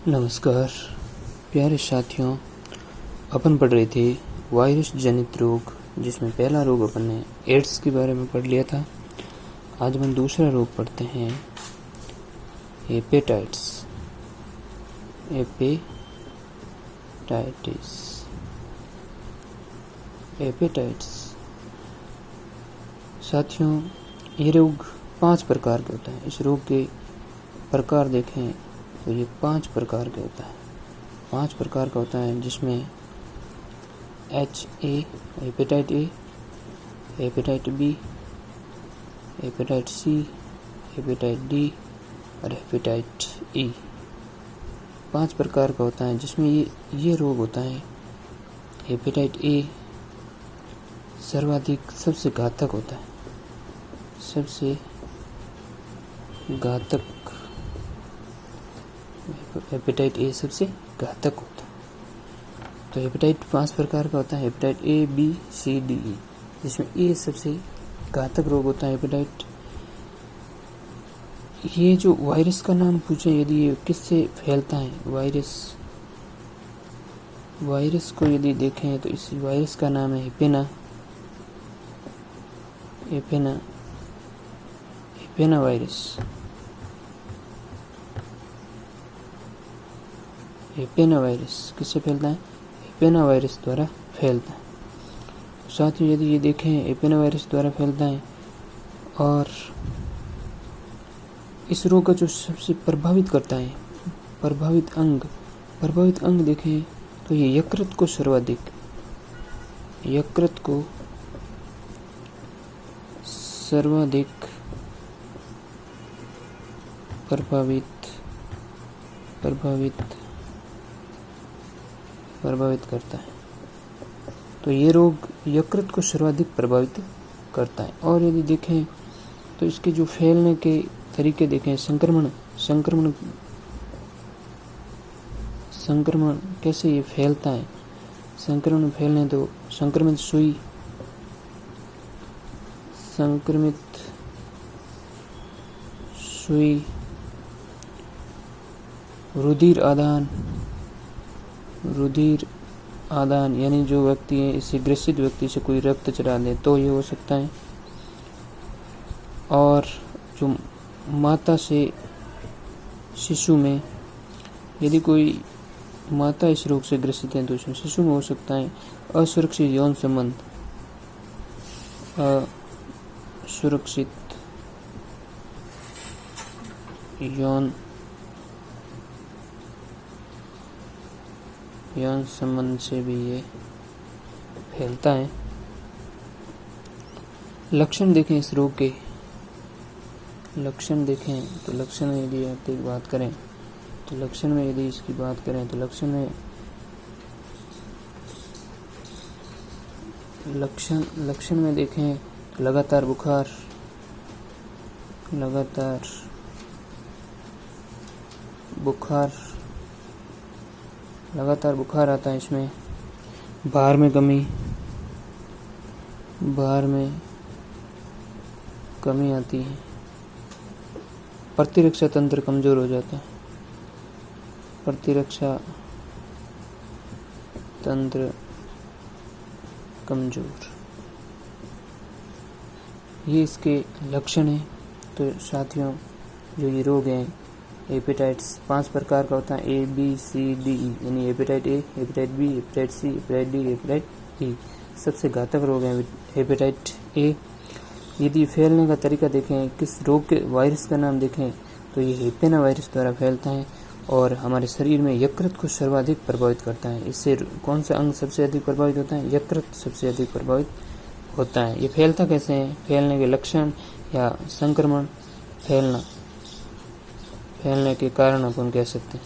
नमस्कार प्यारे साथियों, अपन पढ़ रहे थे वायरस जनित रोग, जिसमें पहला रोग अपन ने एड्स के बारे में पढ़ लिया था। आज हम दूसरा रोग पढ़ते हैं हेपेटाइटिस। हेपेटाइटिस साथियों, ये रोग 5 प्रकार के होता है। इस रोग के प्रकार देखें तो ये 5 प्रकार के होता है। 5 प्रकार का होता है, जिसमें हेपेटाइट ए, हेपेटाइट बी, हेपेटाइट सी, हेपेटाइट डी और हेपेटाइट ई। 5 प्रकार का होता है, जिसमें ये रोग होता है। हेपेटाइट ए सर्वाधिक सबसे घातक होता है, सबसे घातक। हेपेटाइट ए सबसे घातक होता है। तो हेपेटाइट 5 प्रकार का होता है। हेपेटाइट ए, बी, सी, डी, ई, जिसमें ए सबसे घातक रोग होता है हेपेटाइट। ये जो वायरस का नाम पूछे, यदि ये किससे फैलता है, वायरस को यदि देखें तो इस वायरस का नाम है हेपेना वायरस। हेपेना वायरस किससे फैलता है? हेपेना वायरस द्वारा फैलता है। साथ ही यदि ये देखें, हेपेना वायरस द्वारा फैलता है। और इस रोग का जो सबसे प्रभावित करता है, प्रभावित अंग देखें तो ये यकृत को सर्वाधिक प्रभावित करता है। तो ये रोग यकृत को सर्वाधिक प्रभावित करता है। और यदि देखें तो इसके जो फैलने के तरीके देखें, संक्रमण कैसे ये फैलता है। संक्रमण फैलने तो संक्रमित सुई, रुधिर आदान यानी जो व्यक्ति है, इससे ग्रसित व्यक्ति से कोई रक्त चढ़ा दे तो ये हो सकता है। और जो माता से शिशु में, यदि कोई माता इस रोग से ग्रसित है तो उसमें शिशु में हो सकता है। असुरक्षित यौन संबंध, यौन संबंध से भी ये फैलता है। लक्षण देखें इस रोग के, लक्षण यदि आपकी बात करें तो लक्षण में यदि इसकी बात करें तो लक्षण में देखें तो लगातार बुखार आता है। इसमें बाहर में कमी आती है। प्रतिरक्षा तंत्र कमजोर हो जाता है। ये इसके लक्षण हैं। तो साथियों, जो ये रोग है हेपेटाइटिस 5 प्रकार का होता है। ए, बी, सी, डी, ई, यानी हेपेटाइट ए, हेपेटाइट बी, हेपेटाइट सी, हेपेटाइट डी, हेपेटाइट ई। सबसे घातक रोग है हेपेटाइट ए। यदि फैलने का तरीका देखें, किस रोग के वायरस का नाम देखें तो ये हेपेना वायरस द्वारा फैलता है और हमारे शरीर में यकृत को सर्वाधिक प्रभावित करता है। इससे कौन सा अंग सबसे अधिक प्रभावित होता है? यकृत सबसे अधिक प्रभावित होता है। ये फैलता कैसे है? फैलने के लक्षण या संक्रमण, फैलने के कारण अपन कह सकते हैं।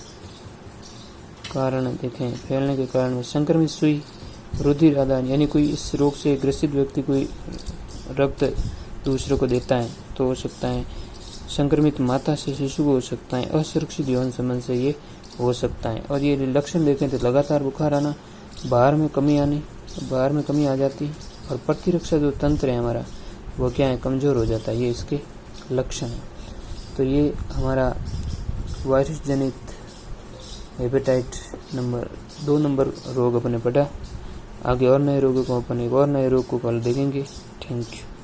कारण देखें, फैलने के कारण में संक्रमित सुई, रुधिर आदान यानी कोई इस रोग से ग्रसित व्यक्ति कोई रक्त दूसरे को देता है तो हो सकता है। संक्रमित माता से शिशु को हो सकता है। असुरक्षित यौन संबंध से ये हो सकता है। और ये लक्षण देखें तो लगातार बुखार आना, बाहर में कमी आ जाती है। और प्रतिरक्षा जो तंत्र है हमारा, वो क्या है? कमजोर हो जाता है। ये इसके लक्षण है। तो ये हमारा वायरस जनित हेपेटाइट नंबर 2 नंबर रोग अपने पढ़ा। आगे और नए रोगों को अपन एक और नए रोग को कल देखेंगे। Thank you.